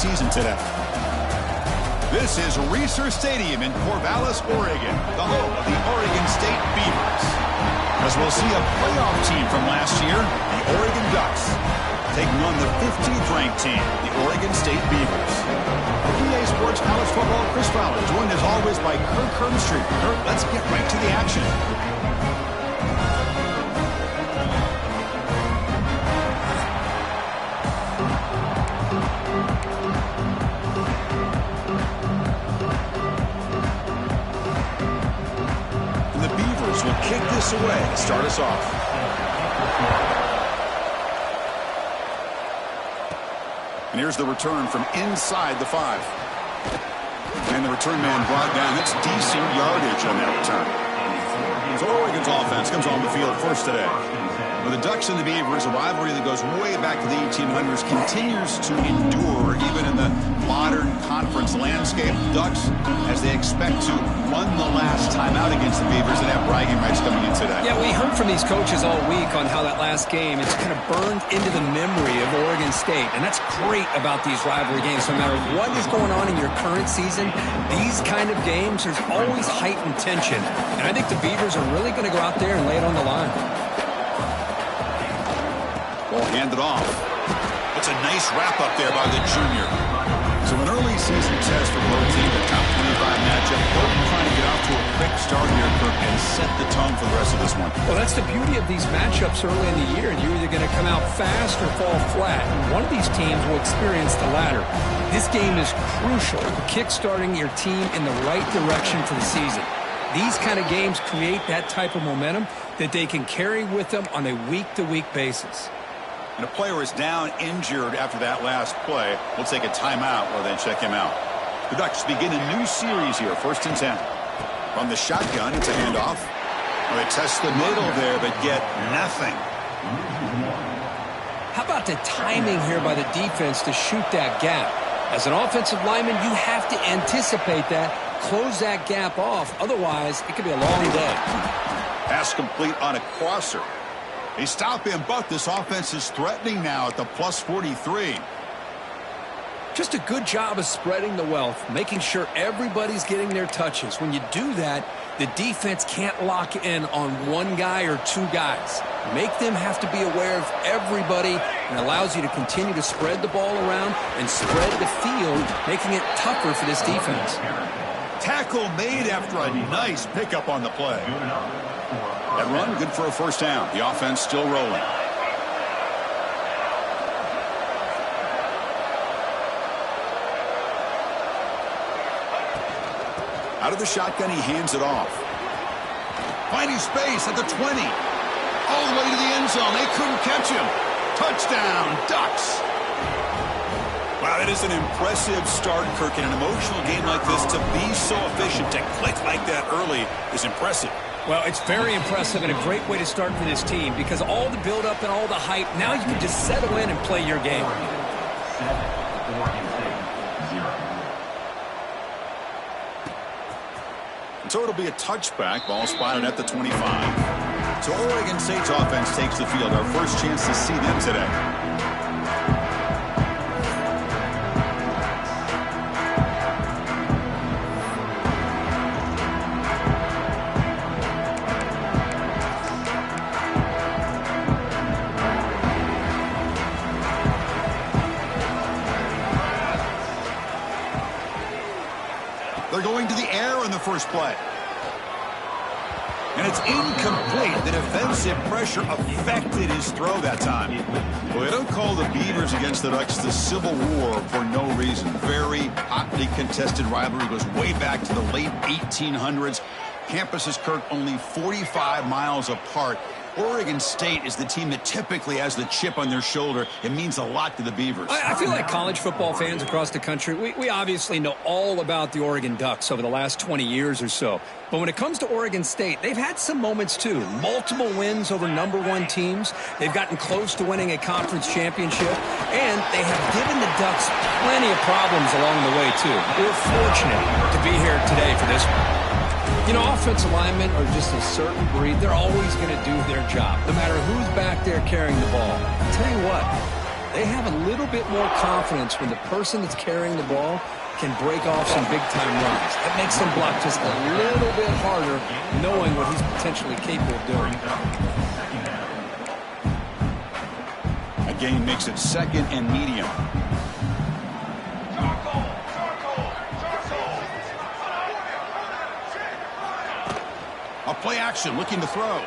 season today. This is Reser Stadium in Corvallis, Oregon, the home of the Oregon State Beavers. As we'll see a playoff team from last year, the Oregon Ducks, taking on the 15th ranked team, the Oregon State Beavers. PA Sports College Football, Chris Fowler, joined as always by Kirk Herbstreit. Kirk, let's get right to the action. And the Beavers will kick this away to start us off. And here's the return from inside the 5. And the return man brought down. That's decent yardage on that return. So Oregon's offense comes on the field first today. Well, the Ducks and the Beavers, a rivalry that goes way back to the 1800s, continues to endure even in the modern conference landscape. Ducks, as they expect to run the last time out against the Beavers and have bragging rights coming in today. Yeah, we heard from these coaches all week on how that last game, it's kind of burned into the memory of Oregon State. And that's great about these rivalry games. No matter what is going on in your current season, these kind of games, there's always heightened tension. And I think the Beavers are really going to go out there and lay it on the line. Ball handed off. It's a nice wrap up there by the junior. So an early season test for both teams, a top 25 matchup. Both trying to get off to a quick start here, Kirk, and set the tone for the rest of this one. Well, that's the beauty of these matchups early in the year. You're either going to come out fast or fall flat. One of these teams will experience the latter. This game is crucial for kick-starting your team in the right direction for the season. These kind of games create that type of momentum that they can carry with them on a week-to-week basis. And a player is down injured after that last play. We'll take a timeout while they check him out. The Ducks begin a new series here, 1st and 10. From the shotgun, it's a handoff. Well, they test the middle there, but get nothing. How about the timing here by the defense to shoot that gap? As an offensive lineman, you have to anticipate that, close that gap off. Otherwise, it could be a long day. Pass complete on a crosser. They stop him, but this offense is threatening now at the plus 43. Just a good job of spreading the wealth, making sure everybody's getting their touches. When you do that, the defense can't lock in on one guy or two guys. Make them have to be aware of everybody, and allows you to continue to spread the ball around and spread the field, making it tougher for this defense. Tackle made after a nice pickup on the play. That run, good for a first down. The offense still rolling. Out of the shotgun, he hands it off. Finding space at the 20. All the way to the end zone. They couldn't catch him. Touchdown, Ducks. Wow, that is an impressive start, Kirk. In an emotional game like this, to be so efficient, to click like that early is impressive. Well, it's very impressive and a great way to start for this team because all the build-up and all the hype, now you can just settle in and play your game. So it'll be a touchback, ball spotted at the 25. So Oregon State's offense takes the field. Our first chance to see them today. They're going to the air in the first play. And it's incomplete. The defensive pressure affected his throw that time. Well, they don't call the Beavers against the Ducks the Civil War for no reason. Very hotly contested rivalry goes way back to the late 1800s. Campuses, Kirk, only 45 miles apart. Oregon State is the team that typically has the chip on their shoulder. It means a lot to the Beavers. I feel like college football fans across the country, we obviously know all about the Oregon Ducks over the last 20 years or so. But when it comes to Oregon State, they've had some moments too. Multiple wins over #1 teams. They've gotten close to winning a conference championship. And they have given the Ducks plenty of problems along the way too. We're fortunate to be here today for this one. You know, offensive linemen are just a certain breed. They're always going to do their job, no matter who's back there carrying the ball. I'll tell you what, They have a little bit more confidence when the person that's carrying the ball can break off some big-time runs. That makes them block just a little bit harder, knowing what he's potentially capable of doing. A gain makes it second and medium. A play action, looking to throw.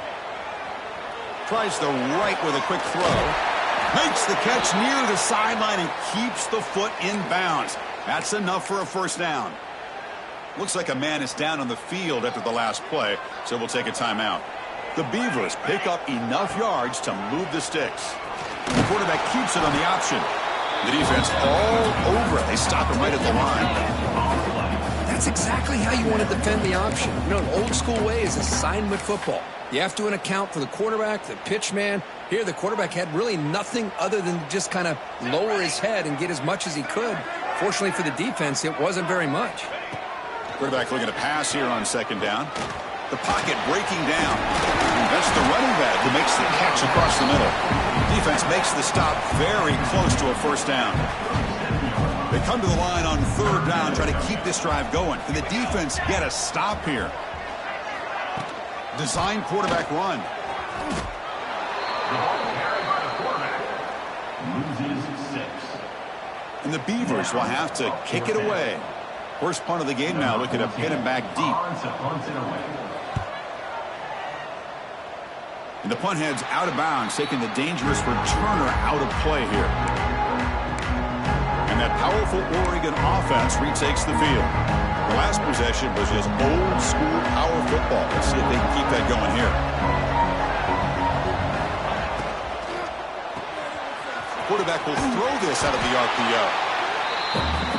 Tries the right with a quick throw. Makes the catch near the sideline and keeps the foot in bounds. That's enough for a first down. Looks like a man is down on the field after the last play, so we'll take a timeout. The Beavers pick up enough yards to move the sticks. The quarterback keeps it on the option. The defense all over it. They stop him right at the line. That's exactly how you want to defend the option. You know, an old school way is assignment football. You have to account for the quarterback, the pitch man. Here, the quarterback had really nothing other than just kind of lower his head and get as much as he could. Fortunately for the defense, it wasn't very much. Quarterback looking to pass here on second down. The pocket breaking down. And that's the running back who makes the catch across the middle. Defense makes the stop very close to a first down. They come to the line on third down, try to keep this drive going. Can the defense get a stop here? Design quarterback run. And the Beavers will have to kick it away. First punt of the game now, looking to pin him back deep. And the punt heads out of bounds, taking the dangerous returner out of play here. And that powerful Oregon offense retakes the field. The last possession was just old school power football. Let's see if they can keep that going here. Quarterback will throw this out of the RPO.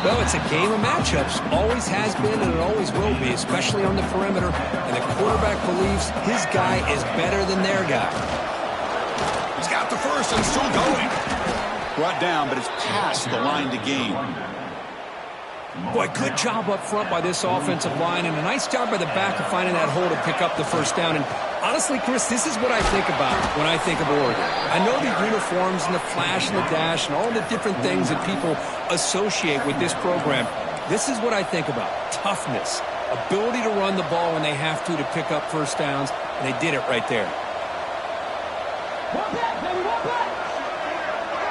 Well, it's a game of matchups. Always has been and it always will be, especially on the perimeter. And the quarterback believes his guy is better than their guy. He's got the first and still going. Brought down, but it's past the line to gain. Boy, good job up front by this offensive line, and a nice job by the back of finding that hole to pick up the first down. And honestly, Chris, this is what I think about when I think of Oregon. I know the uniforms and the flash and the dash and all the different things that people associate with this program. This is what I think about. Toughness, ability to run the ball when they have to pick up first downs, and they did it right there.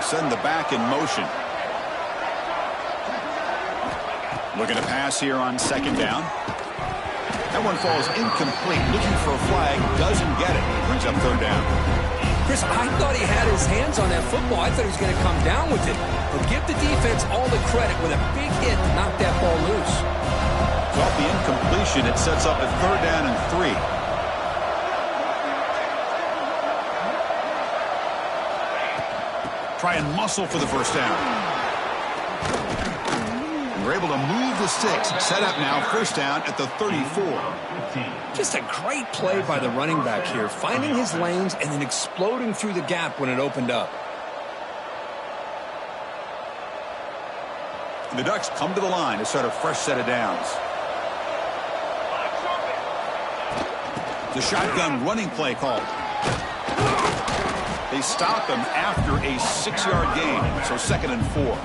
Send the back in motion. Looking to pass here on second down. That one falls incomplete. Looking for a flag. Doesn't get it. Brings up third down. Chris, I thought he had his hands on that football. I thought he was going to come down with it. But give the defense all the credit with a big hit to knock that ball loose. So off the incompletion, it sets up a third down and 3. Try and muscle for the first down. We're able to move the sticks. Set up now, first down at the 34. Just a great play by the running back here, finding his lanes and then exploding through the gap when it opened up. And the Ducks come to the line to start a fresh set of downs. The shotgun running play called. They stop him after a 6-yard gain, so second and 4.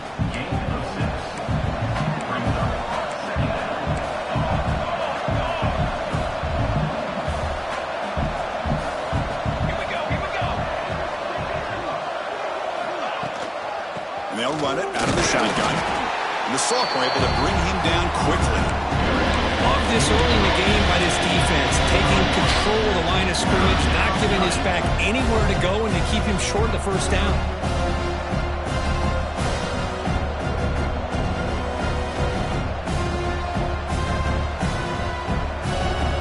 They'll run it out of the shotgun. And the Sophomore able to bring him down quickly. Love this early in the game by this defense, taking control of the line of scrimmage, not giving his back anywhere to go, and to keep him short of the first down.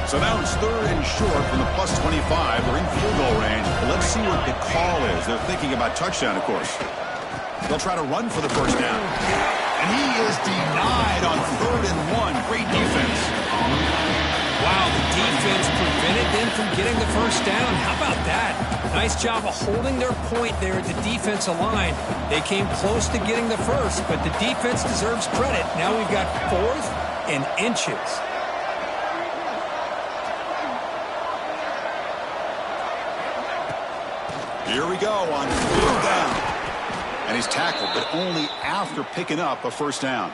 So now it's third and short from the plus 25. They're in field goal range. But let's see what the call is. They're thinking about touchdown, of course. They'll try to run for the first down. And he is denied on third and 1. Great defense. Wow, the defense prevented them from getting the first down. How about that? Nice job of holding their point there at the defensive line. They came close to getting the first, but the defense deserves credit. Now we've got 4th and inches. Here we go on third down. And And he's tackled, but only after picking up a first down.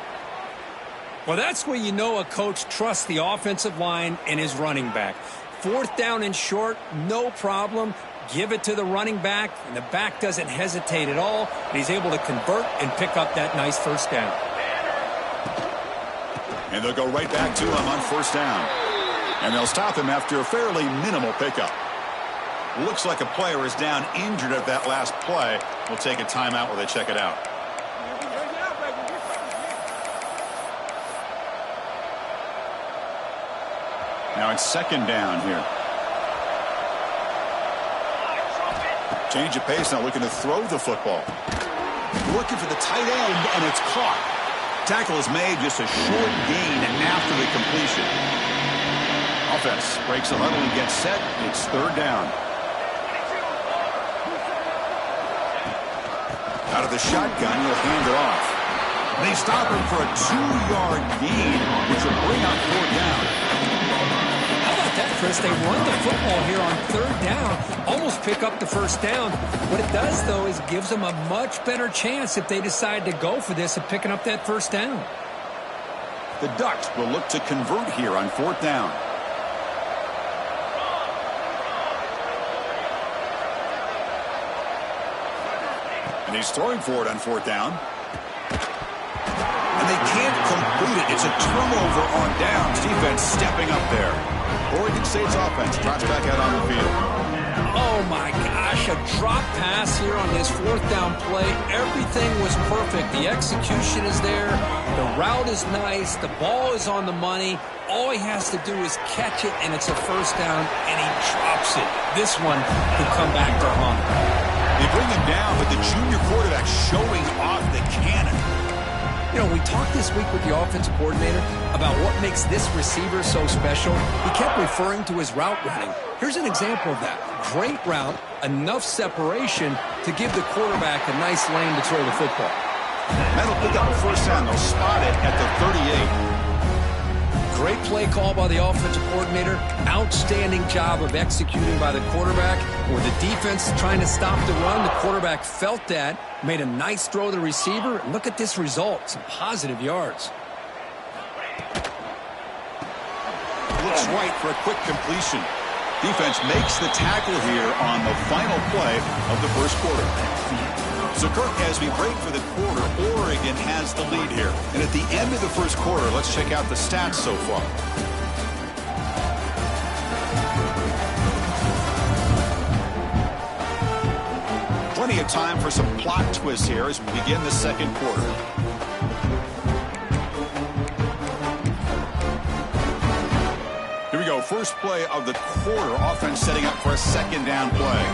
Well, that's where you know a coach trusts the offensive line and his running back. Fourth down and short, no problem. Give it to the running back, and the back doesn't hesitate at all. And he's able to convert and pick up that nice first down. And they'll go right back to him on first down. And they'll stop him after a fairly minimal pickup. Looks like a player is down injured at that last play. We'll take a timeout while they check it out. Now it's second down here. Change of pace, now looking to throw the football. Looking for the tight end, and it's caught. Tackle is made, just a short gain after the completion. Offense breaks the huddle and gets set. It's third down. Out of the shotgun, he'll hand it off. They stop him for a 2-yard gain, which will bring up fourth down. How about that, Chris? They run the football here on third down, almost pick up the first down. What it does, though, is gives them a much better chance if they decide to go for this of picking up that first down. The Ducks will look to convert here on fourth down. And he's throwing for it on fourth down. And they can't complete it. It's a turnover on downs. Defense stepping up there. Oregon State's offense drops back out on the field. Oh, my gosh, a drop pass here on this fourth down play. Everything was perfect. The execution is there. The route is nice. The ball is on the money. All he has to do is catch it, and it's a first down, and he drops it. This one could come back to haunt him. They bring him down, but the junior quarterback showing off the cannon. You know, we talked this week with the offensive coordinator about what makes this receiver so special. He kept referring to his route running. Here's an example of that. Great route, enough separation to give the quarterback a nice lane to throw the football. That'll pick up a first down. They'll spot it at the 38. Great play call by the offensive coordinator. Outstanding job of executing by the quarterback. With the defense trying to stop the run, the quarterback felt that, made a nice throw to the receiver. And look at this result, some positive yards. Looks right for a quick completion. Defense makes the tackle here on the final play of the first quarter. So, Kirk, as we break for the quarter, Oregon has the lead here. And at the end of the first quarter, let's check out the stats so far. Plenty of time for some plot twists here as we begin the second quarter. Here we go. First play of the quarter. Offense setting up for a second down play.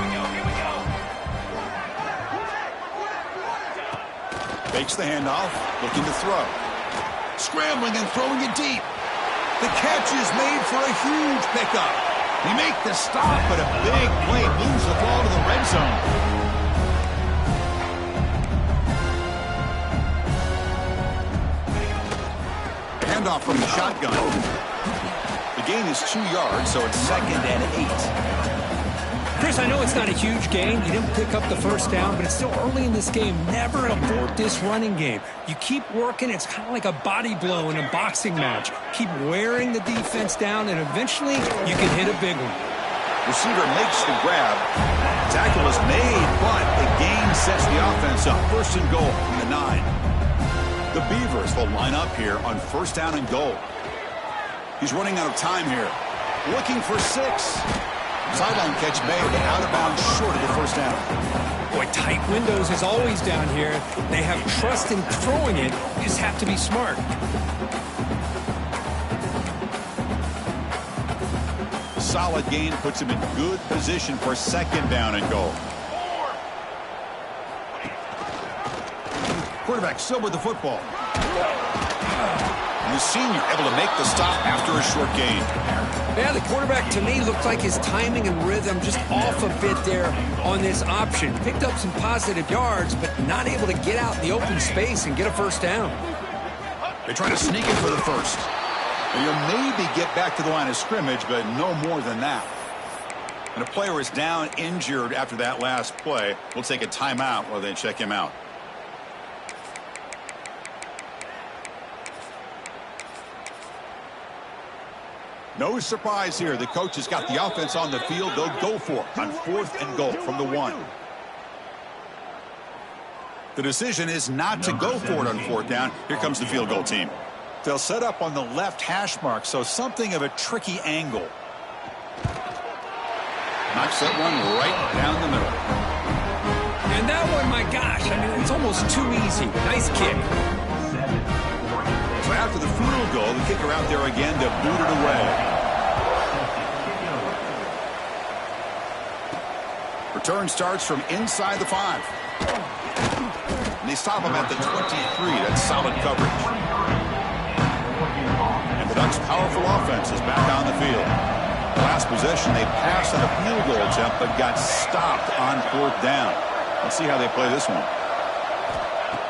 Fakes the handoff, looking to throw. Scrambling and throwing it deep. The catch is made for a huge pickup. They make the stop, but a big play moves the ball to the red zone. Handoff from the shotgun. The gain is 2 yards, so it's 2nd and 8. Chris, I know it's not a huge gain. You didn't pick up the first down, but it's still early in this game. Never abort this running game. You keep working. It's kind of like a body blow in a boxing match. Keep wearing the defense down, and eventually you can hit a big one. Receiver makes the grab. Tackle is made, but the gain sets the offense up. First and goal from the 9. The Beavers will line up here on first down and goal. He's running out of time here. Looking for 6. Sideline catch made, out of bounds short of the first down. Boy, tight windows is always down here. They have trust in throwing it. You just have to be smart. Solid gain puts him in good position for second down and goal. Quarterback still with the football. And the senior able to make the stop after a short gain. Yeah, the quarterback, to me, looked like his timing and rhythm just off a bit there on this option. Picked up some positive yards, but not able to get out in the open space and get a first down. They try to sneak it for the first. And you'll maybe get back to the line of scrimmage, but no more than that. And a player is down injured after that last play. We'll take a timeout while they check him out. No surprise here. The coach has got the offense on the field. They'll go for it on 4th and goal from the 1. The decision is not to go for it on 4th down. Here comes the field goal team. They'll set up on the left hash mark, so something of a tricky angle. Knocks that one right down the middle. And that one, my gosh, I mean, it's almost too easy. Nice kick. So after the field goal, the kicker out there again to boot it away. Return starts from inside the 5. And they stop him at the 23. That's solid coverage. And the Ducks' powerful offense is back on the field. Last possession, they passed on a field goal attempt, but got stopped on 4th down. Let's see how they play this one.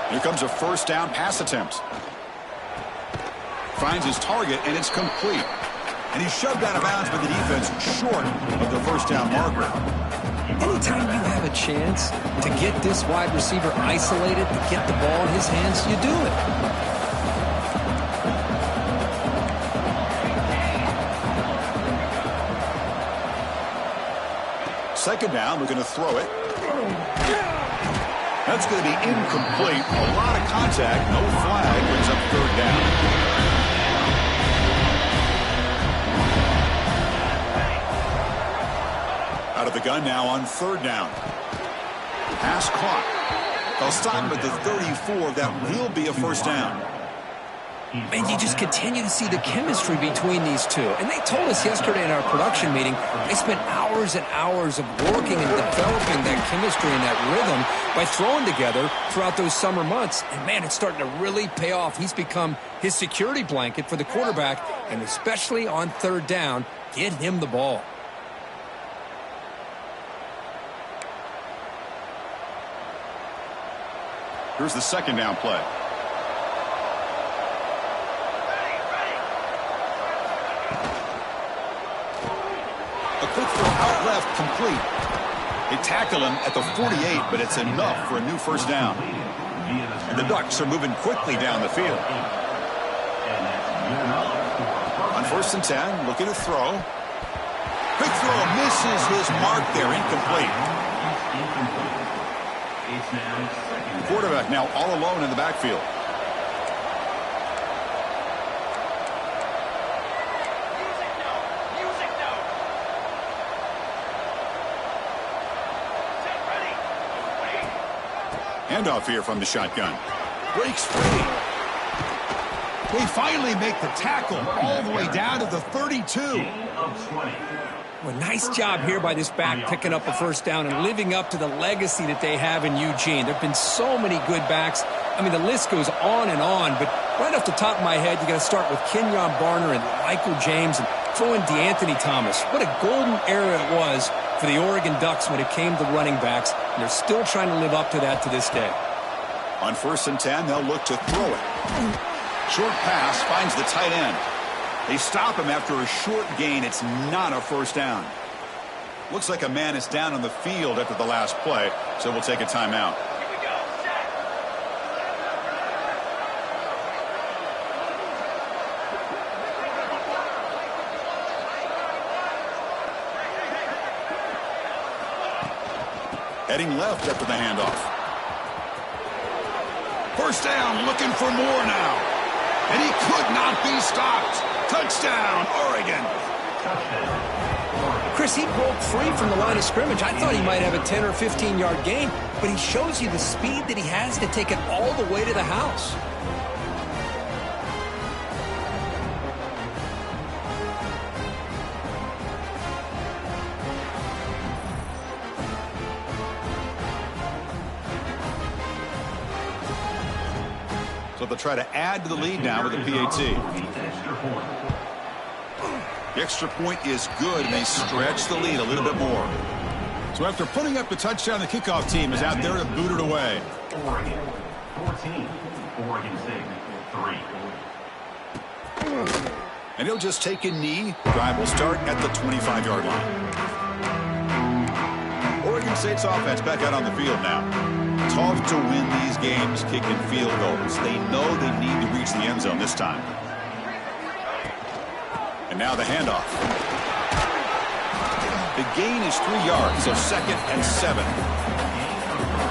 Here comes a 1st down pass attempt. Finds his target, and it's complete. And he's shoved out of bounds by the defense short of the 1st down marker. Anytime you have a chance to get this wide receiver isolated, to get the ball in his hands, you do it. 2nd down, we're going to throw it. That's going to be incomplete. A lot of contact, no flag, brings up 3rd down. Out of the gun now on 3rd down. Pass caught. They'll stop him at the 34. That will be a 1st down. And you just continue to see the chemistry between these two. And they told us yesterday in our production meeting, they spent hours and hours of working and developing that chemistry and that rhythm by throwing together throughout those summer months. And, man, it's starting to really pay off. He's become his security blanket for the quarterback, and especially on 3rd down, get him the ball. Here's the 2nd down play. A quick throw out left, complete. They tackle him at the 48, but it's enough for a new 1st down. And the Ducks are moving quickly down the field. On 1st and 10, looking to throw. Quick throw, misses his mark there, incomplete. Quarterback now all alone in the backfield. Handoff here from the shotgun. Breaks free. They finally make the tackle all the way down to the 32. Well, nice job here by this back picking up a 1st down and living up to the legacy that they have in Eugene. There have been so many good backs. I mean, the list goes on and on, but right off the top of my head, you got to start with Kenyon Barner and Michael James and throw in DeAnthony Thomas. What a golden era it was for the Oregon Ducks when it came to running backs, and they're still trying to live up to that to this day. On 1st and 10, they'll look to throw it. Short pass finds the tight end. They stop him after a short gain. It's not a 1st down. Looks like a man is down on the field after the last play, so we'll take a timeout. Heading left after the handoff. 1st down, looking for more now. And he could not be stopped. Touchdown, Oregon. Chris, he broke free from the line of scrimmage. I thought he might have a 10 or 15-yard gain, but he shows you the speed that he has to take it all the way to the house. So they'll try to add to the lead now with a PAT. The extra point is good, and they stretch the lead a little bit more. So after putting up the touchdown, the kickoff team is out there to boot it away. Oregon 14, Oregon State 3. And he'll just take a knee. Drive will start at the 25-yard line. Oregon State's offense back out on the field now. Tough to win these games kicking field goals. They know they need to reach the end zone this time. And now the handoff. The gain is 3 yards, so 2nd and 7.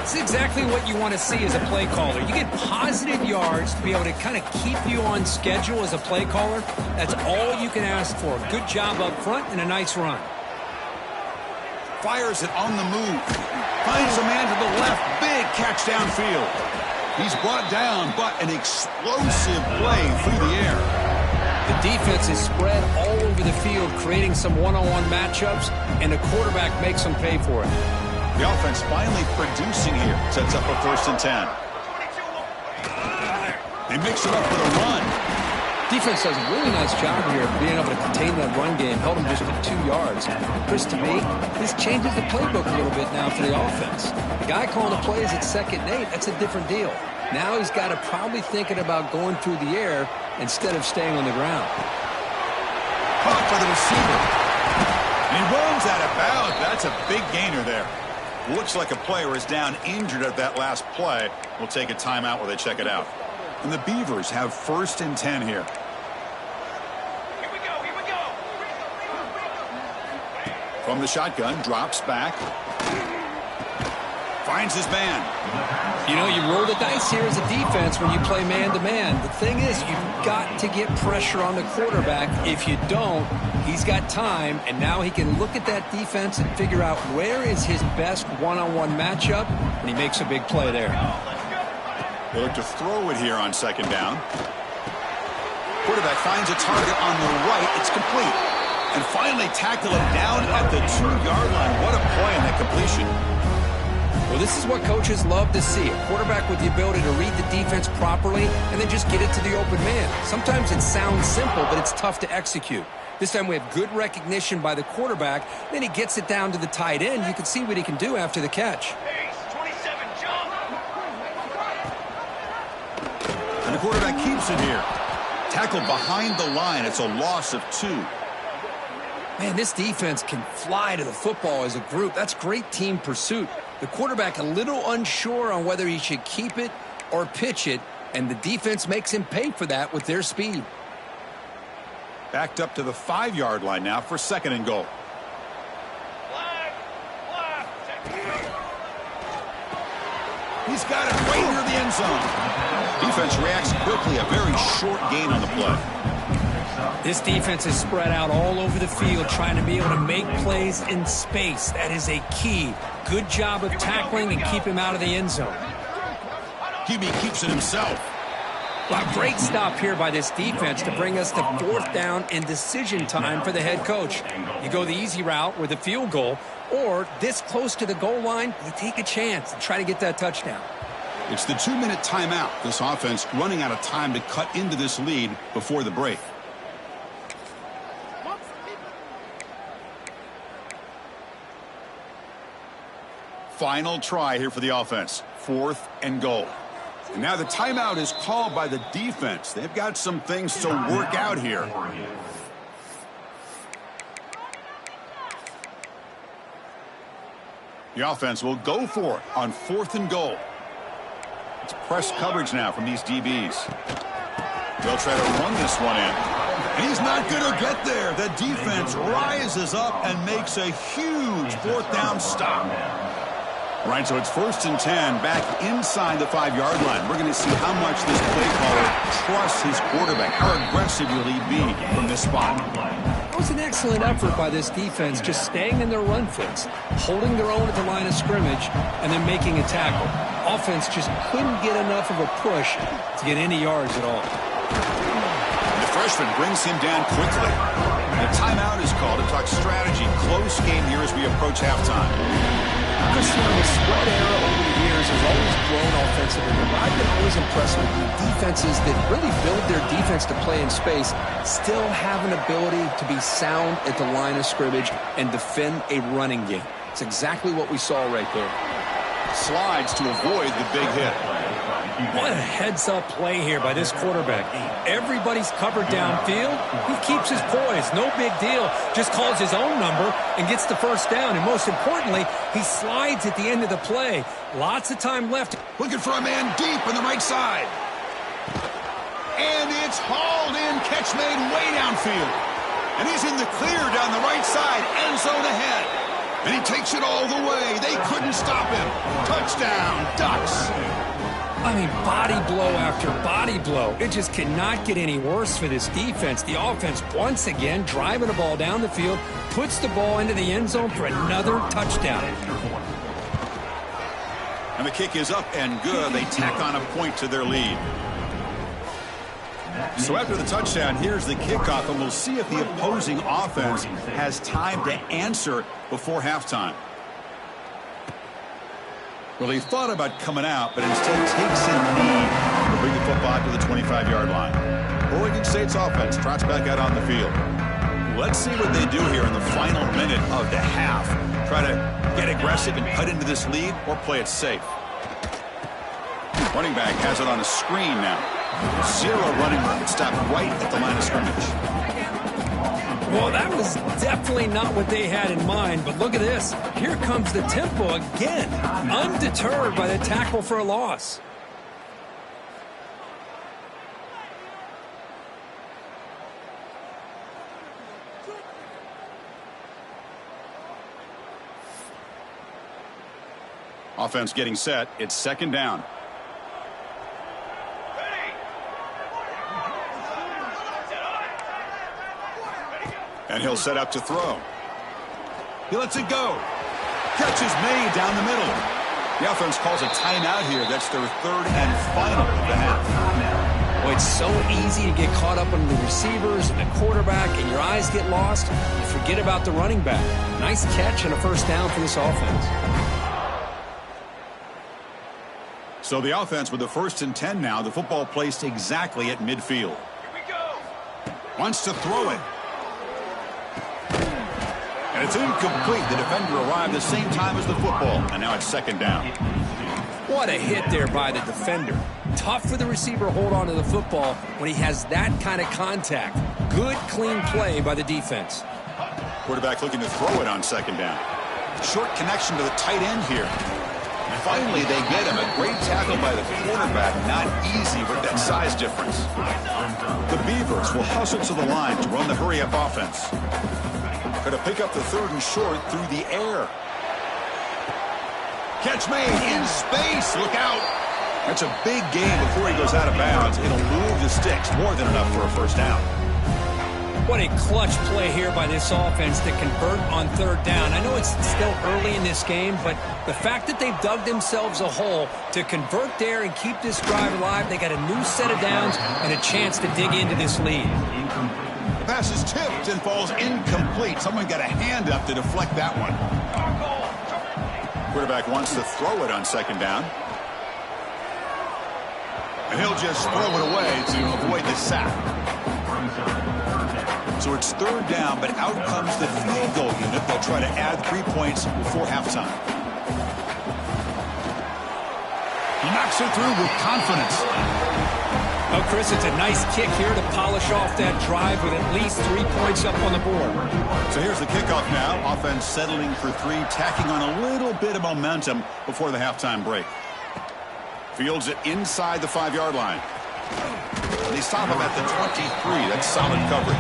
It's exactly what you want to see as a play caller. You get positive yards to be able to kind of keep you on schedule as a play caller. That's all you can ask for. Good job up front and a nice run. Fires it on the move. Finds a man to the left. Big catch downfield. He's brought down, but an explosive play through the air. The defense is spread all over the field, creating some one-on-one matchups, and the quarterback makes them pay for it. The offense finally producing here. Sets up a 1st and 10. They mix it up with a run. Defense does a really nice job here of being able to contain that run game. Held them just to 2 yards. Chris, to me, this changes the playbook a little bit now for the offense. The guy calling the plays at 2nd and 8, that's a different deal. Now he's got to probably thinking about going through the air instead of staying on the ground. Caught for the receiver. And he runs out of bounds. That's a big gainer there. Looks like a player is down injured at that last play. We'll take a timeout while they check it out. And the Beavers have 1st and 10 here. Here we go. From the shotgun, drops back. Finds his man. You know, you roll the dice here as a defense when you play man-to-man. The thing is, you've got to get pressure on the quarterback. If you don't, he's got time, and now he can look at that defense and figure out where is his best one-on-one matchup, and he makes a big play there. They look to throw it here on 2nd down. Quarterback finds a target on the right. It's complete. And finally tackle him down at the 2-yard line. What a play in that completion. Well, this is what coaches love to see. A quarterback with the ability to read the defense properly and then just get it to the open man. Sometimes it sounds simple, but it's tough to execute. This time we have good recognition by the quarterback. Then he gets it down to the tight end. You can see what he can do after the catch. And the quarterback keeps it here. Tackled behind the line. It's a loss of 2. Man, this defense can fly to the football as a group. That's great team pursuit. The quarterback a little unsure on whether he should keep it or pitch it, and the defense makes him pay for that with their speed. Backed up to the 5-yard line now for 2nd and goal. He's got it right near the end zone. Defense reacts quickly. A very short gain on the play. This defense is spread out all over the field trying to be able to make plays in space. That is a key. Good job of tackling and keep him out of the end zone. QB keeps it himself. Well, great stop here by this defense to bring us to 4th down and decision time for the head coach. You go the easy route with a field goal, or this close to the goal line, you take a chance and try to get that touchdown. It's the 2-minute timeout. This offense running out of time to cut into this lead before the break. Final try here for the offense. 4th and goal. And now the timeout is called by the defense. They've got some things to work out here. The offense will go for it on 4th and goal. It's press coverage now from these DBs. They'll try to run this one in. And he's not going to get there. The defense rises up and makes a huge 4th down stop. Right, so it's 1st and 10 back inside the 5-yard line. We're going to see how much this play caller trusts his quarterback. How aggressive will he be from this spot? It was an excellent effort by this defense, just staying in their run fits, holding their own at the line of scrimmage, and then making a tackle. Offense just couldn't get enough of a push to get any yards at all. The freshman brings him down quickly. The timeout is called to talk strategy. Close game here as we approach halftime. Christian, the spread era over the years has always grown offensively, but I've been always impressed with the defenses that really build their defense to play in space, still have an ability to be sound at the line of scrimmage and defend a running game. It's exactly what we saw right there. Slides to avoid the big hit. What a heads-up play here by this quarterback. Everybody's covered downfield. He keeps his poise. No big deal. Just calls his own number and gets the 1st down. And most importantly, he slides at the end of the play. Lots of time left. Looking for a man deep on the right side. And it's hauled in. Catch made way downfield. And he's in the clear down the right side. End zone ahead. And he takes it all the way. They couldn't stop him. Touchdown, Ducks. I mean, body blow after body blow. It just cannot get any worse for this defense. The offense, once again, driving the ball down the field, puts the ball into the end zone for another touchdown. And the kick is up and good. They tack on a point to their lead. So after the touchdown, here's the kickoff, and we'll see if the opposing offense has time to answer before halftime. Well, he thought about coming out, but instead takes a knee to bring the football to the 25-yard line. Oregon State's offense trots back out on the field. Let's see what they do here in the final minute of the half. Try to get aggressive and cut into this lead or play it safe. Running back has it on a screen now. Zero running room. Stopped right at the line of scrimmage. Well, that was definitely not what they had in mind, but look at this. Here comes the tempo again, undeterred by the tackle for a loss. Offense getting set. It's second down. And he'll set up to throw. He lets it go. Catch is made down the middle. The offense calls a timeout here. That's their third and final of the half. Boy, it's so easy to get caught up on the receivers and the quarterback, and your eyes get lost. You forget about the running back. Nice catch and a first down for this offense. So the offense with the 1st and 10 now. The football placed exactly at midfield. Here we go. Wants to throw it. And it's incomplete. The defender arrived the same time as the football. And now it's second down. What a hit there by the defender. Tough for the receiver to hold on to the football when he has that kind of contact. Good, clean play by the defense. Quarterback looking to throw it on second down. Short connection to the tight end here. Finally, they get him. A great tackle by the quarterback. Not easy with that size difference. The Beavers will hustle to the line to run the hurry-up offense. Going to pick up the 3rd and short through the air. Catch made in space. Look out. That's a big gain before he goes out of bounds. It'll move the sticks. More than enough for a first down. What a clutch play here by this offense to convert on 3rd down. I know it's still early in this game, but the fact that they've dug themselves a hole to convert there and keep this drive alive, they got a new set of downs and a chance to dig into this lead. The pass is tipped and falls incomplete. Someone got a hand up to deflect that one. Quarterback wants to throw it on second down. And he'll just throw it away to avoid the sack. So it's 3rd down, but out comes the field goal unit. They'll try to add 3 points before halftime. He knocks it through with confidence. Oh, Chris, it's a nice kick here to polish off that drive with at least 3 points up on the board. So here's the kickoff now. Offense settling for 3, tacking on a little bit of momentum before the halftime break. Fields it inside the 5-yard line. They stop him at the 23. That's solid coverage.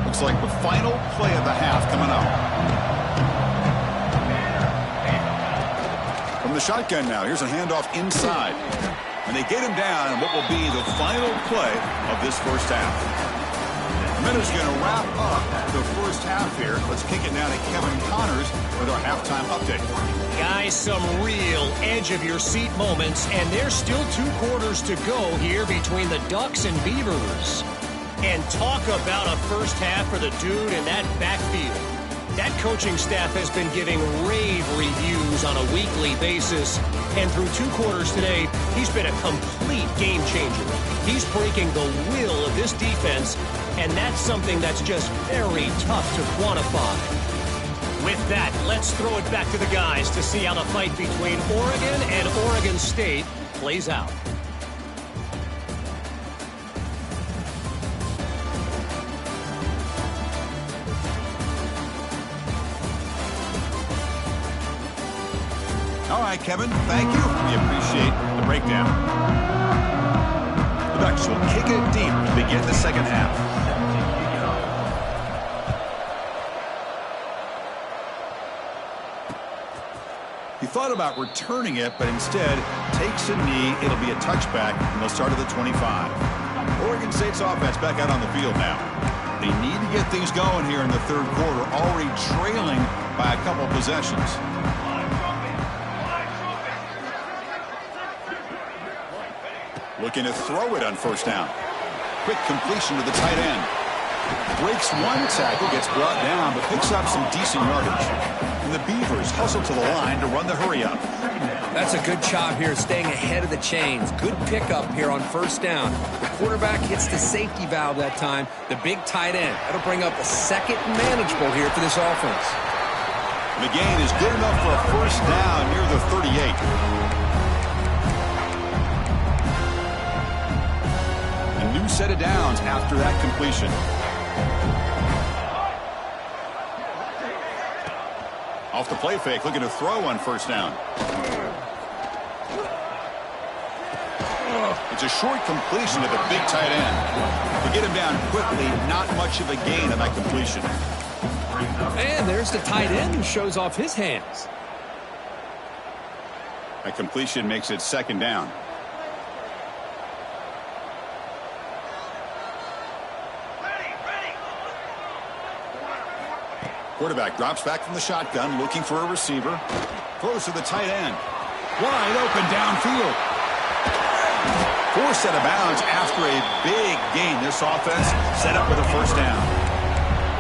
Looks like the final play of the half coming up. From the shotgun now, here's a handoff inside. And they get him down in what will be the final play of this first half. The minute's going to wrap up the first half here. Let's kick it now to Kevin Connors with our halftime update. Guys, some real edge-of-your-seat moments, and there's still 2 quarters to go here between the Ducks and Beavers. And talk about a first half for the dude in that backfield. That coaching staff has been giving rave reviews on a weekly basis, and through 2 quarters today, he's been a complete game changer. He's breaking the will of this defense, and that's something that's just very tough to quantify. With that, let's throw it back to the guys to see how the fight between Oregon and Oregon State plays out. All right, Kevin, thank you. We appreciate the breakdown. Ducks will kick it deep to begin the second half. He thought about returning it, but instead takes a knee. It'll be a touchback, and they'll start at the 25. Oregon State's offense back out on the field now. They need to get things going here in the third quarter, already trailing by a couple possessions. Looking to throw it on first down. Quick completion to the tight end. Breaks one tackle, gets brought down, but picks up some decent yardage. And the Beavers hustle to the line to run the hurry up. That's a good job here, staying ahead of the chains. Good pickup here on first down. The quarterback hits the safety valve that time. The big tight end. That'll bring up a second manageable here for this offense. The gain is good enough for a first down near the 38. A new set of downs after that completion. Off the play fake, looking to throw on first down. It's a short completion to the big tight end. To get him down quickly, not much of a gain on that completion. And there's the tight end who shows off his hands. That completion makes it second down. Quarterback drops back from the shotgun, looking for a receiver. Throws to the tight end. Wide open downfield. Forced out of bounds after a big gain. This offense set up with a first down.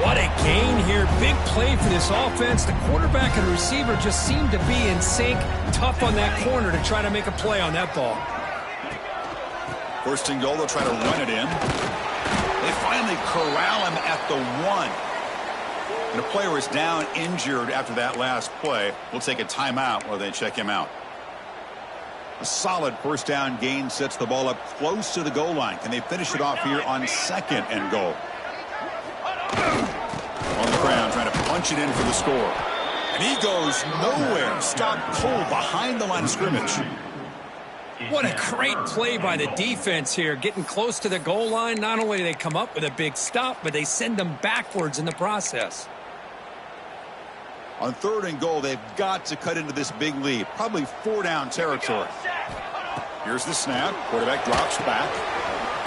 What a gain here. Big play for this offense. The quarterback and receiver just seem to be in sync. Tough on that corner to try to make a play on that ball. First and goal, they'll try to run it in. They finally corral him at the 1. And a player is down injured after that last play. We'll take a timeout while they check him out. A solid first down gain sets the ball up close to the goal line. Can they finish it off here on second and goal? On the ground, trying to punch it in for the score. And he goes nowhere. Stopped cold behind the line of scrimmage. What a great play by the defense here. Getting close to the goal line, not only do they come up with a big stop, but they send them backwards in the process. On third and goal, they've got to cut into this big lead. Probably 4-down territory. Here's the snap. Quarterback drops back.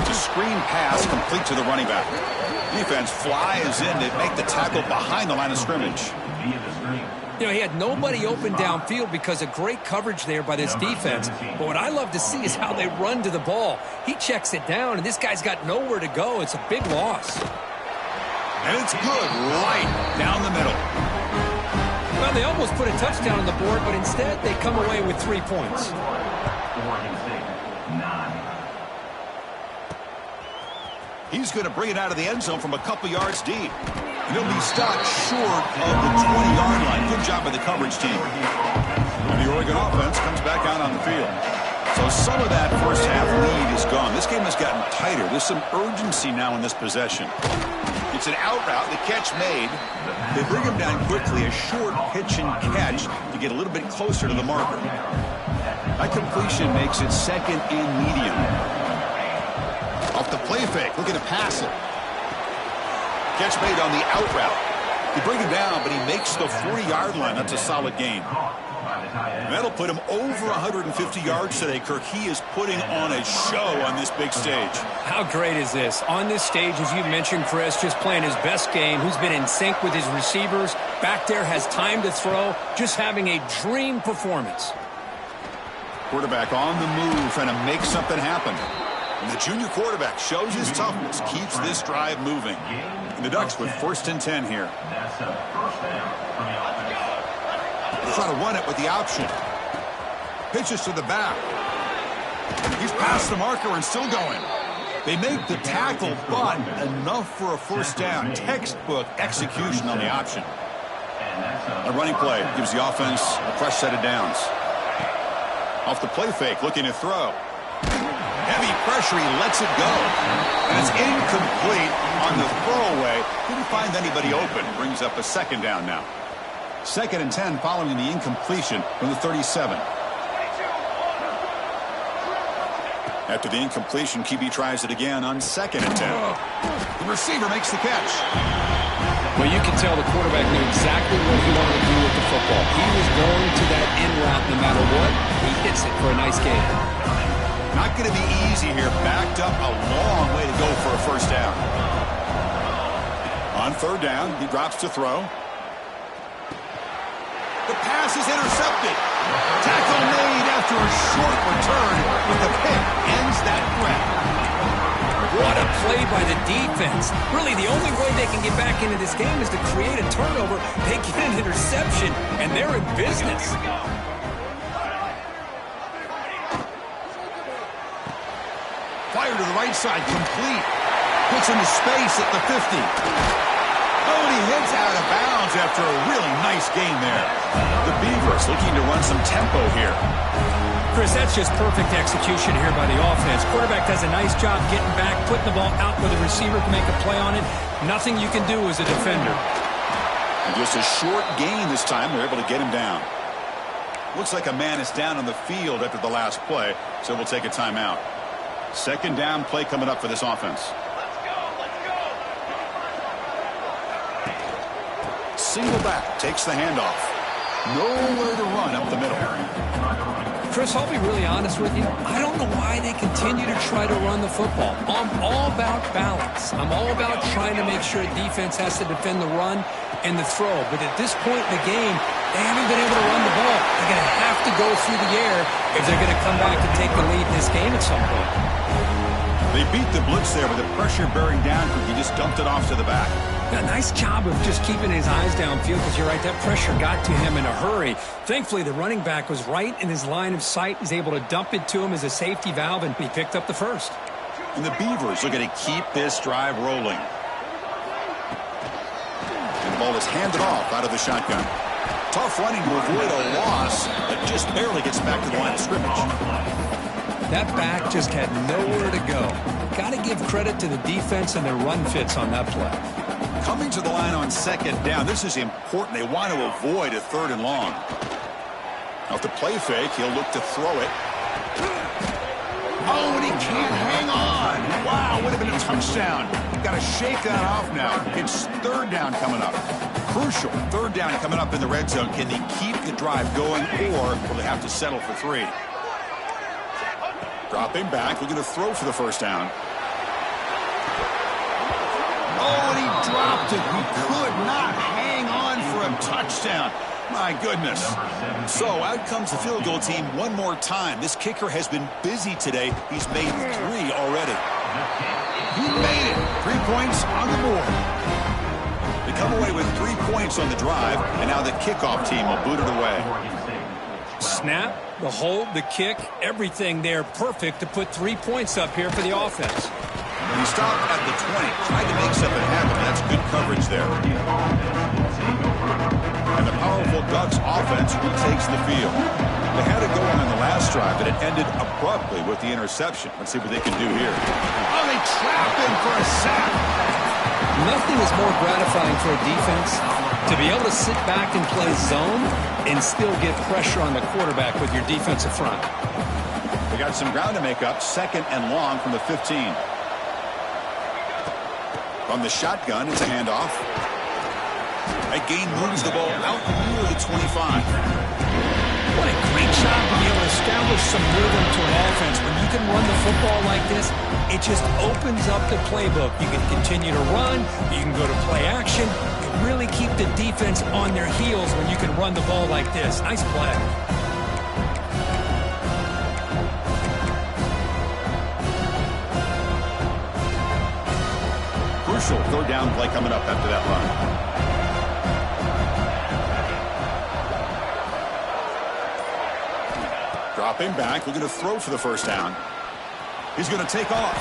It's a screen pass complete to the running back. Defense flies in to make the tackle behind the line of scrimmage. You know, he had nobody open downfield because of great coverage there by this defense. But what I love to see is how they run to the ball. He checks it down, and this guy's got nowhere to go. It's a big loss. And it's good right down the middle. Well, they almost put a touchdown on the board, but instead they come away with 3 points. He's going to bring it out of the end zone from a couple yards deep. And he'll be stopped short of the 20-yard line. Good job by the coverage team. And the Oregon offense comes back out on the field. So some of that first half lead is gone. This game has gotten tighter. There's some urgency now in this possession. It's an out route. The catch made. They bring him down quickly. A short pitch and catch to get a little bit closer to the marker. That completion makes it second and medium. Off the play fake. Looking to pass it. Catch made on the out route. They bring him down, but he makes the 40-yard line. That's a solid gain. And that'll put him over 150 yards today, Kirk. He is putting on a show on this big stage. How great is this? On this stage, as you mentioned, Chris, just playing his best game. Who's been in sync with his receivers. Back there, has time to throw. Just having a dream performance. Quarterback on the move, trying to make something happen. And the junior quarterback shows his toughness, keeps this drive moving. And the Ducks with first and 10 here. They're trying to run it with the option. Pitches to the back. He's past the marker and still going. They make the tackle, but enough for a first down. Textbook execution on the option. A running play gives the offense a fresh set of downs. Off the play fake, looking to throw. Heavy pressure, he lets it go. And it's incomplete on the throwaway. Didn't find anybody open. Brings up a second down now. Second and 10 following the incompletion from the 37. After the incompletion, QB tries it again on second and 10. The receiver makes the catch. Well, you can tell the quarterback knew exactly what he wanted to do with the football. He was going to that in route no matter what. He hits it for a nice gain. Not going to be easy here. Backed up a long way to go for a first down. On third down, he drops to throw. The pass is intercepted. Tackle made after a short return, but the pick ends that threat. What a play by the defense. Really, the only way they can get back into this game is to create a turnover. They get an interception, and they're in business. Fire to the right side, complete. Puts into space at the 50. Oh, and he hits out of bounds after a really nice game there. The Beavers looking to run some tempo here. Chris, that's just perfect execution here by the offense. Quarterback does a nice job getting back, putting the ball out where the receiver can make a play on it. Nothing you can do as a defender. And just a short gain this time. They're able to get him down. Looks like a man is down on the field after the last play, so we'll take a timeout. Second down play coming up for this offense. Single back, takes the handoff. Nowhere to run up the middle. Chris, I'll be really honest with you. I don't know why they continue to try to run the football. I'm all about balance. I'm all about trying to make sure defense has to defend the run and the throw. But at this point in the game, they haven't been able to run the ball. They're going to have to go through the air if they're going to come back and take the lead in this game at some point. They beat the blitz there with the pressure bearing down. He just dumped it off to the back. A nice job of just keeping his eyes downfield because you're right, that pressure got to him in a hurry. Thankfully, the running back was right in his line of sight. He's able to dump it to him as a safety valve, and he picked up the first. And the Beavers looking to keep this drive rolling. And the ball is handed off out of the shotgun. Tough running to avoid a loss, but just barely gets back to the line of scrimmage. That back just had nowhere to go. Got to give credit to the defense and their run fits on that play. Coming to the line on second down, this is important. They want to avoid a third and long. Now with the play fake, he'll look to throw it. Oh, and he can't hang on. Wow, would have been a touchdown. Got to shake that off now. It's third down coming up. Crucial third down coming up in the red zone. Can they keep the drive going, or will they have to settle for three? Dropping back, looking to throw for the first down. Oh, and he dropped it. He could not hang on for a touchdown. My goodness. So out comes the field goal team one more time. This kicker has been busy today. He's made 3 already. He made it. 3 points on the board. They come away with 3 points on the drive, and now the kickoff team will boot it away. Snap, the hold, the kick, everything there perfect to put 3 points up here for the offense. He stopped at the 20, tried to make something happen. That's good coverage there. And the powerful Ducks offense retakes the field. They had it going on the last drive, but it ended abruptly with the interception. Let's see what they can do here. Oh, they trapped him for a sack. Nothing is more gratifying for a defense to be able to sit back and play zone and still get pressure on the quarterback with your defensive front. They got some ground to make up. Second and long from the 15. On the shotgun, it's a handoff. That gain moves the ball out near the 25. What a great job to be able to establish some rhythm to an offense. When you can run the football like this, it just opens up the playbook. You can continue to run. You can go to play action. You really keep the defense on their heels when you can run the ball like this. Nice play. Crucial third down play coming up after that run. Dropping back, looking to throw for the first down. He's going to take off.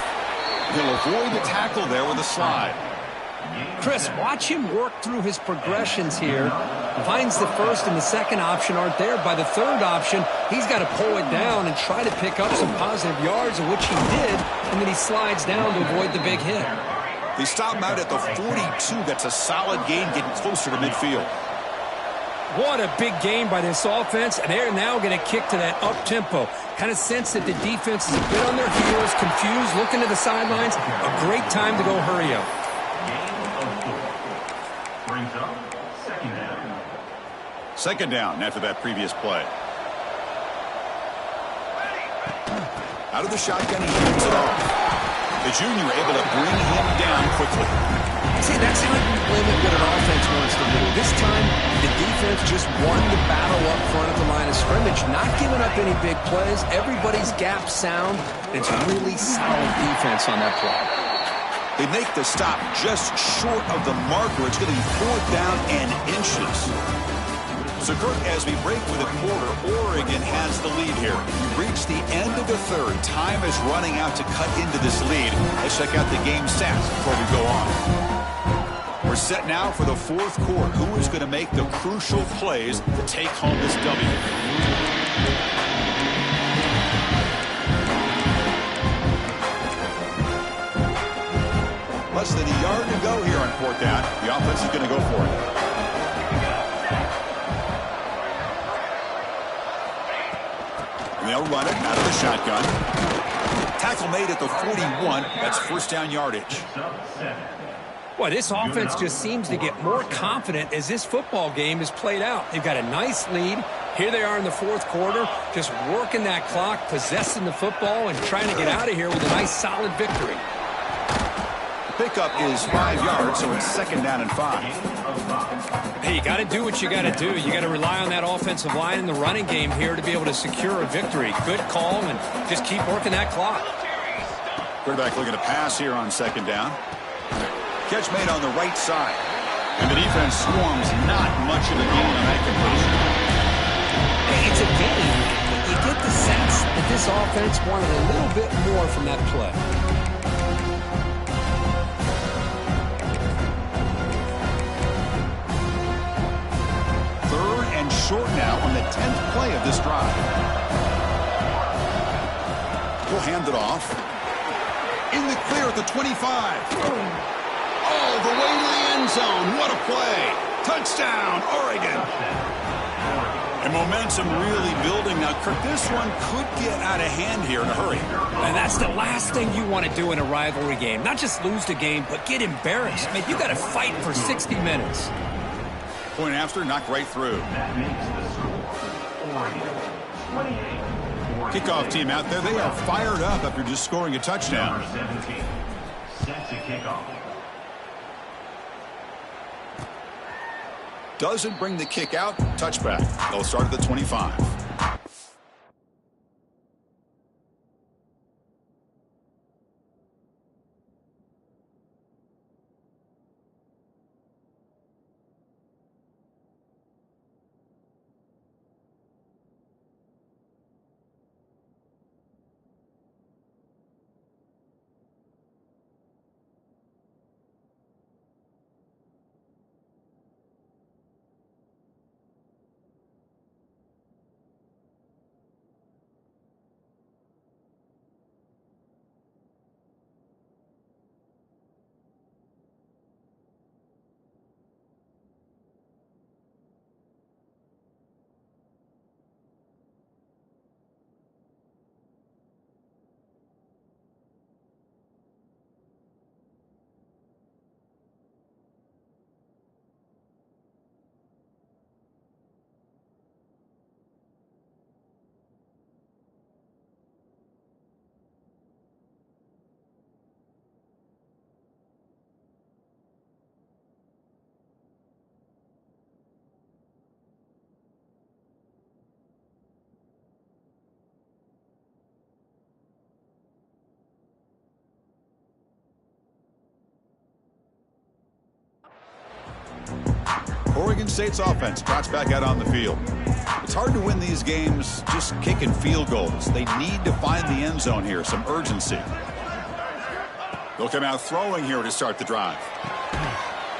He'll avoid the tackle there with a slide. Chris, watch him work through his progressions here. Finds the first and the second option aren't there. By the third option, he's got to pull it down and try to pick up some positive yards, of which he did, and then he slides down to avoid the big hit. They stop him out at the 42. That's a solid gain, getting closer to midfield. What a big game by this offense, and they're now going to kick to that up-tempo. Kind of sense that the defense is a bit on their heels, confused, looking to the sidelines. A great time to go hurry up. Brings up second down. Second down after that previous play. Out of the shotgun, he hands it off. The junior able to bring him down quickly. See, that's how you limit what an offense wants to do. This time, the defense just won the battle up front of the line of scrimmage, not giving up any big plays. Everybody's gap sound. It's really solid defense on that play. They make the stop just short of the marker. It's going to be 4th down and inches. So, Kirk, as we break with a quarter, Oregon has the lead here. We reach the end of the third. Time is running out to cut into this lead. Let's check out the game stats before we go on. We're set now for the 4th quarter. Who is going to make the crucial plays to take home this W? Less than a yard to go here on 4th down. The offense is going to go for it. And they'll run it out of the shotgun. Tackle made at the 41. That's 1st down yardage. Boy, this offense just seems to get more confident as this football game is played out. They've got a nice lead. Here they are in the 4th quarter, just working that clock, possessing the football, and trying to get out of here with a nice, solid victory. Pickup is 5 yards, so it's 2nd down and 5. Hey, you got to do what you got to do. You got to rely on that offensive line in the running game here to be able to secure a victory. Good call, and just keep working that clock. Quarterback looking to pass here on 2nd down. Catch made on the right side. And the defense swarms not much of a gain on that completion. Hey, it's a game, but you get the sense that this offense wanted a little bit more from that play. 3rd and short now on the 10th play of this drive. We'll hand it off. In the clear at the 25. All the way to the end zone. What a play. Touchdown, Oregon. And momentum really building. Now, Kirk, this one could get out of hand here in a hurry. And that's the last thing you want to do in a rivalry game. Not just lose the game, but get embarrassed. I mean, you got to fight for 60 minutes. Point after, knocked right through. That makes the score Oregon 28. Kickoff team out there. They are fired up after just scoring a touchdown. Number 17. Set to kick off. Doesn't bring the kick out. Touchback. They'll start at the 25. Oregon State's offense trots back out on the field. It's hard to win these games just kicking field goals. They need to find the end zone here, some urgency. They'll come out throwing here to start the drive.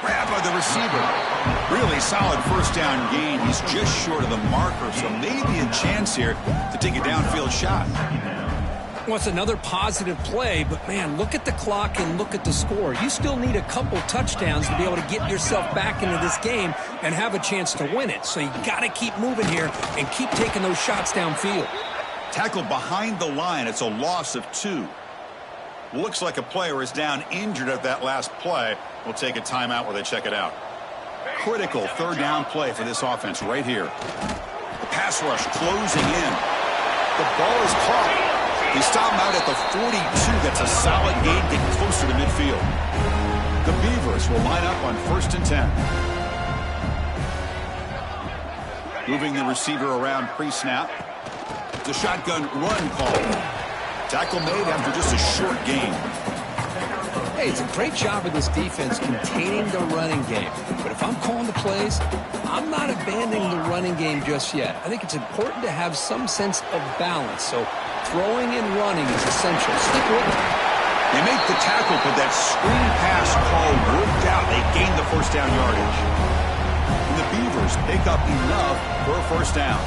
Grab by the receiver. Really solid 1st down gain. He's just short of the marker, so maybe a chance here to take a downfield shot. Well, it's another positive play, but man, look at the clock and look at the score. You still need a couple touchdowns to be able to get yourself back into this game and have a chance to win it. So you got to keep moving here and keep taking those shots downfield. Tackled behind the line. It's a loss of 2. Looks like a player is down injured at that last play. We'll take a timeout while they check it out. Critical third down play for this offense right here. The pass rush closing in. The ball is caught. They stop him out at the 42. That's a solid gain, getting closer to midfield. The Beavers will line up on 1st and 10. Moving the receiver around pre-snap. The shotgun run call. Tackle made after just a short gain. Hey, it's a great job of this defense containing the running game. But if I'm calling the plays, I'm not abandoning the running game just yet. I think it's important to have some sense of balance. So throwing and running is essential. Stick with it. They make the tackle, but that screen pass call worked out. They gained the first down yardage. And the Beavers pick up enough for a first down.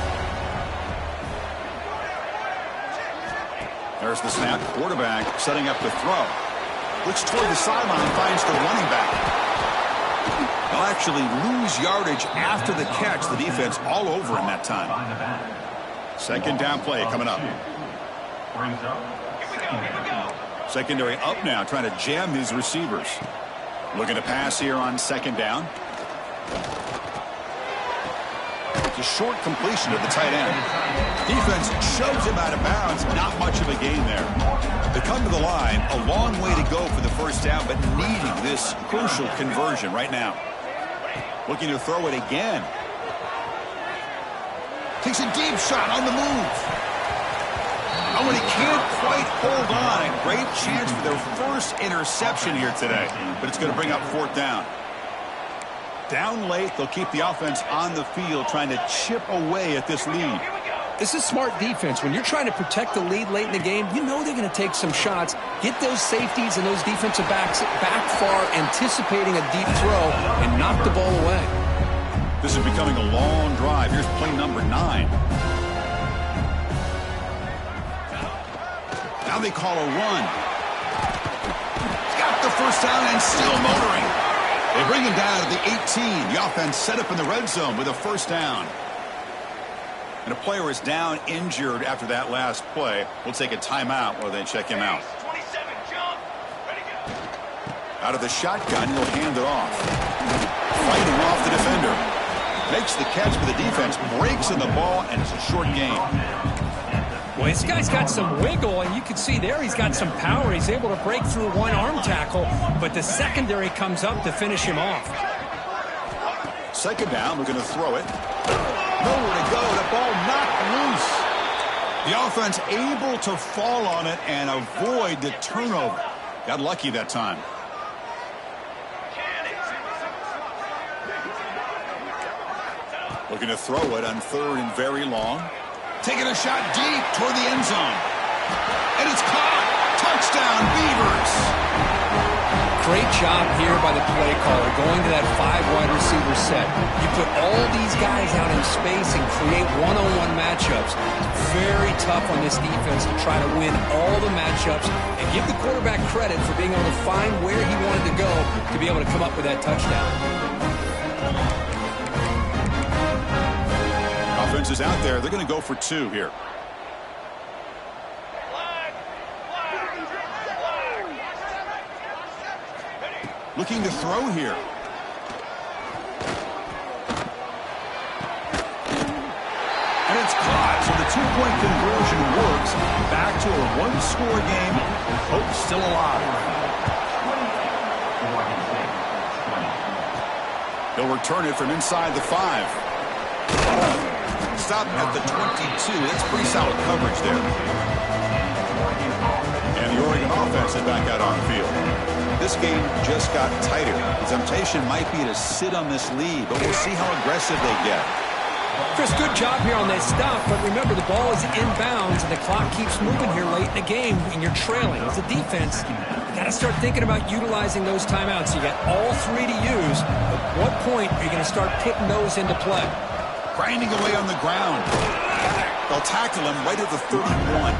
There's the snap. Quarterback setting up to throw. Looks toward the sideline, finds the running back. They'll actually lose yardage after the catch. The defense all over him that time. Second down play coming up. Brings up second down. Secondary up now, trying to jam his receivers. Looking to pass here on second down. It's a short completion of the tight end. Defense shoves him out of bounds. Not much of a gain there. They come to the line. A long way to go for the first down, but needing this crucial conversion right now. Looking to throw it again. Takes a deep shot on the move. Oh, and he can't quite hold on. A great chance for their first interception here today, but it's going to bring up 4th down. Down late, they'll keep the offense on the field, trying to chip away at this lead. This is smart defense. When you're trying to protect the lead late in the game, you know they're going to take some shots, get those safeties and those defensive backs back far, anticipating a deep throw, and knock the ball away. This is becoming a long drive. Here's play number 9. Now they call a run. He's got the first down and still motoring. They bring him down to the 18. The offense set up in the red zone with a first down. And a player is down injured after that last play. We'll take a timeout while they check him out. 27, jump. Ready to go. Out of the shotgun, he'll hand it off. Fighting off the defender. Makes the catch for the defense. Breaks in the ball, and it's a short gain. Well, this guy's got some wiggle, and you can see there he's got some power. He's able to break through one arm tackle, but the secondary comes up to finish him off. Second down, we're going to throw it. Nowhere to go. The ball knocked loose. The offense able to fall on it and avoid the turnover. Got lucky that time. Looking to throw it on 3rd and very long. Taking a shot deep toward the end zone. And it's caught. Touchdown, Beavers. Great job here by the play caller, going to that 5 wide receiver set. You put all these guys out in space and create one-on-one matchups. Very tough on this defense to try to win all the matchups and give the quarterback credit for being able to find where he wanted to go to be able to come up with that touchdown. Offense is out there. They're going to go for 2 here. Looking to throw here. And it's caught, so the 2-point conversion works. Back to a 1-score game. Hope still alive. He'll return it from inside the 5. Stop at the 22. That's pretty solid coverage there. And the Oregon offense is back out on the field. This game just got tighter. The temptation might be to sit on this lead, but we'll see how aggressive they get. Chris, good job here on that stop, but remember the ball is inbounds and the clock keeps moving here late in the game and you're trailing. As a defense, you got to start thinking about utilizing those timeouts. You got all 3 to use. At what point are you going to start putting those into play? Grinding away on the ground. They'll tackle him right at the 31.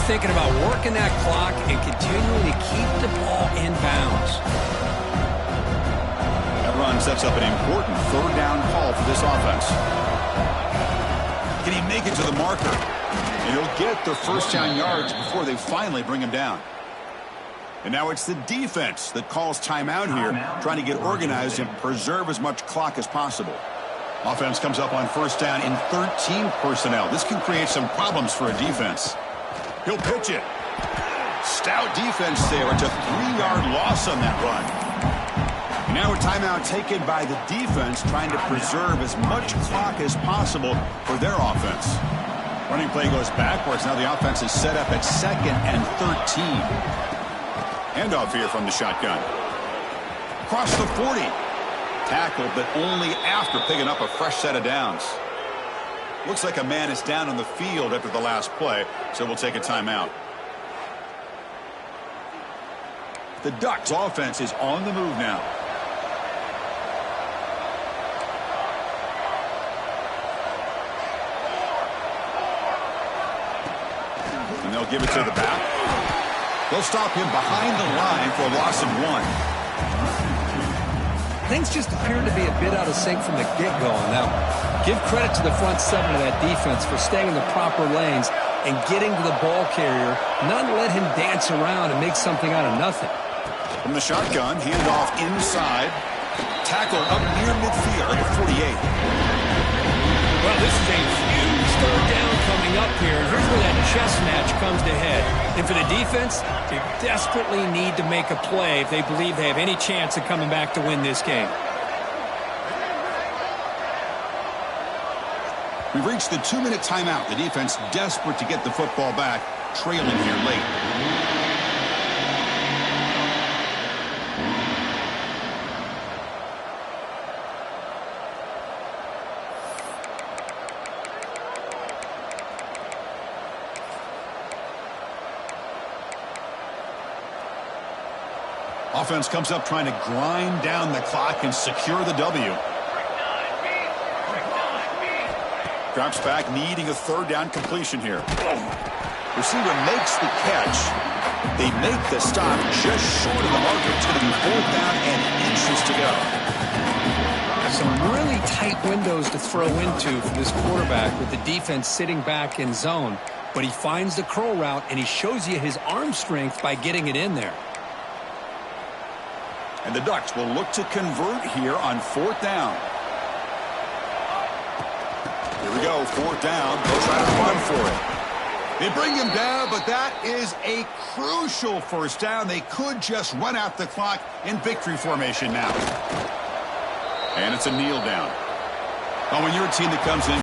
thinking about working that clock and continuing to keep the ball in bounds. That run sets up an important third down call for this offense. Can he make it to the marker? And he'll get the first down yards before they finally bring him down. And now it's the defense that calls timeout here, trying to get organized and preserve as much clock as possible. Offense comes up on first down in 13 personnel. This can create some problems for a defense. He'll pitch it. Stout defense there. It's a 3-yard loss on that run. And now a timeout taken by the defense, trying to preserve as much clock as possible for their offense. Running play goes backwards. Now the offense is set up at 2nd and 13. Handoff here from the shotgun. Across the 40. Tackled, but only after picking up a fresh set of downs. Looks like a man is down on the field after the last play, so we'll take a timeout. The Ducks offense is on the move now. And they'll give it to the back. They'll stop him behind the line for a loss of 1. Things just appeared to be a bit out of sync from the get-go on that one. Give credit to the front 7 of that defense for staying in the proper lanes and getting to the ball carrier, not let him dance around and make something out of nothing. From the shotgun, handoff inside. Tackle up near midfield at 48. Well, this is a huge third down coming up here. Here's where that chess match comes to head. And for the defense, they desperately need to make a play if they believe they have any chance of coming back to win this game. We've reached the 2-minute timeout. The defense desperate to get the football back, trailing here late. Offense comes up trying to grind down the clock and secure the W. Drops back, needing a third down completion here. Receiver makes the catch. They make the stop just short of the marker. It's going to be 4th down and inches to go. Some really tight windows to throw into for this quarterback with the defense sitting back in zone. But he finds the curl route, and he shows you his arm strength by getting it in there. And the Ducks will look to convert here on 4th down. Here we go, 4th down. They'll try to run for it. They bring him down, but that is a crucial first down. They could just run out the clock in victory formation now. And it's a kneel down. Oh, when you're a team that comes in